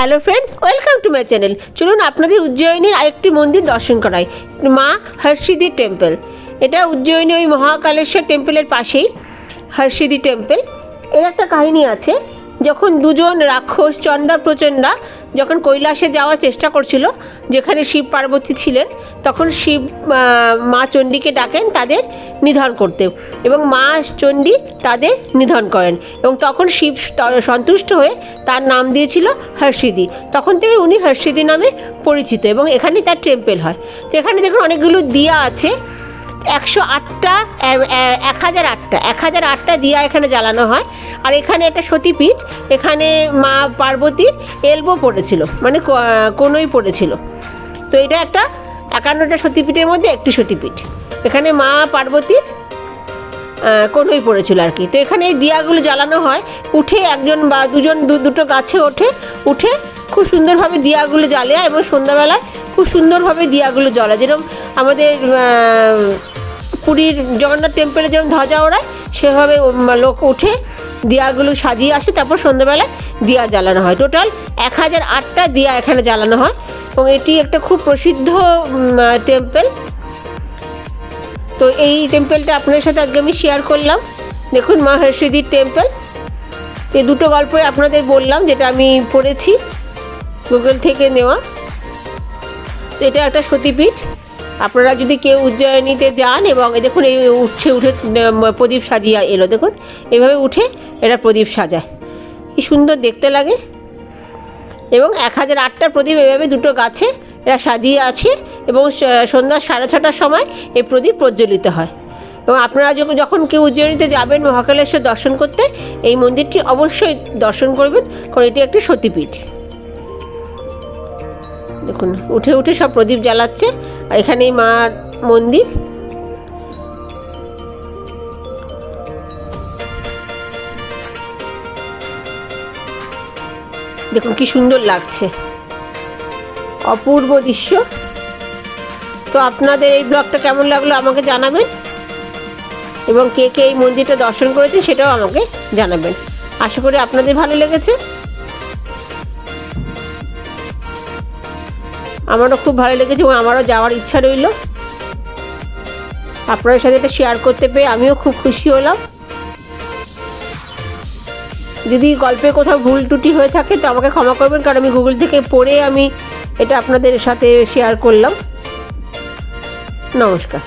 Hello friends, welcome to my channel. চলুন আপনাদের উজ্জয়িনীর আরেকটি মন্দির দর্শন করাই, মা হর্ষিদি টেম্পল। এটা উজ্জয়িনী ওই মহাকালেশ্বর টেম্পলের পাশেই হর্ষিদি টেম্পল। এর একটা কাহিনী আছে। যখন দুজন রাক্ষস চণ্ডা প্রচণ্ডা যখন কৈলাসে যাওয়ার চেষ্টা করছিল, যেখানে শিব পার্বতী ছিলেন, তখন শিব মা চণ্ডীকে ডাকেন তাদের নিধন করতে, এবং মা চণ্ডী তাদের নিধন করেন, এবং তখন শিব সন্তুষ্ট হয়ে তার নাম দিয়েছিল হর্ষিদি। তখন থেকে উনি হর্ষিদি নামে পরিচিত, এবং এখানেই তার টেম্পল হয়। তো এখানে দেখুন অনেকগুলো দিয়া আছে, 108টা 1008টা দিয়া এখানে জ্বালানো হয়। আর এখানে একটা সতীপীঠ, এখানে মা পার্বতীর এলবো পড়েছিল, মানে কোনোই পড়েছিল। তো এটা একটা 51টা সতীপীঠের মধ্যে একটি সতীপীঠ। এখানে মা পার্বতীর কোনোই পড়েছিল আর কি। তো এখানে এই দিয়াগুলো জ্বালানো হয়, উঠে একজন বা দুজন দুটো গাছে উঠে খুব সুন্দরভাবে দিয়াগুলো জ্বালে, এবং সন্ধ্যাবেলায় খুব সুন্দরভাবে দিয়াগুলো জ্বলে। যেরকম আমাদের পুরীর জগন্নাথ টেম্পলে যেরকম ধ্বজা ওড়ায়, সেভাবে লোক উঠে দিয়াগুলো সাজিয়ে আসে, তারপর সন্ধ্যাবেলায় দিয়া জ্বালানো হয়। টোটাল 1008টা দিয়া এখানে জ্বালানো হয়, এবং এটি একটা খুব প্রসিদ্ধ টেম্পল। তো এই টেম্পলটা আপনাদের সাথে আজকে আমি শেয়ার করলাম। দেখুন মা হর্ষিদির টেম্পল। এই দুটো গল্পই আপনাদের বললাম, যেটা আমি পড়েছি গুগল থেকে নেওয়া। তো এটা একটা সতীপীঠ। আপনারা যদি কেউ উজ্জয়িনীতে যান, এবং দেখুন এই উঠে প্রদীপ সাজিয়ে এলো, দেখুন এভাবে উঠে এরা প্রদীপ সাজায়, কি সুন্দর দেখতে লাগে। এবং 1008টা প্রদীপ এভাবে দুটো গাছে এরা সাজিয়ে আছে, এবং সন্ধ্যা 6:30টার সময় এই প্রদীপ প্রজ্বলিত হয়। এবং আপনারা যখন কেউ উজ্জয়িনীতে যাবেন মহাকালেশ্বর দর্শন করতে, এই মন্দিরটি অবশ্যই দর্শন করবেন, কারণ এটি একটি সতীপীঠ। দেখুন উঠে সব প্রদীপ জ্বালাচ্ছে, আর এখানেই মার মন্দির। দেখুন কি সুন্দর লাগছে, অপূর্ব দৃশ্য। তো আপনাদের এই ব্লগটা কেমন লাগলো আমাকে জানাবেন, এবং কে কে এই মন্দিরটা দর্শন করেছে সেটাও আমাকে জানাবেন। আশা করি আপনাদের ভালো লেগেছে। আমারও খুব ভালো লেগেছে, এবং আমারও যাওয়ার ইচ্ছা রইল। আপনাদের সাথে এটা শেয়ার করতে পেরে আমিও খুব খুশি হলাম। যদি গল্পে কোথাও ভুল ত্রুটি হয়ে থাকে তো আমাকে ক্ষমা করবেন, কারণ আমি গুগল থেকে পড়ে আমি এটা আপনাদের সাথে শেয়ার করলাম। নমস্কার।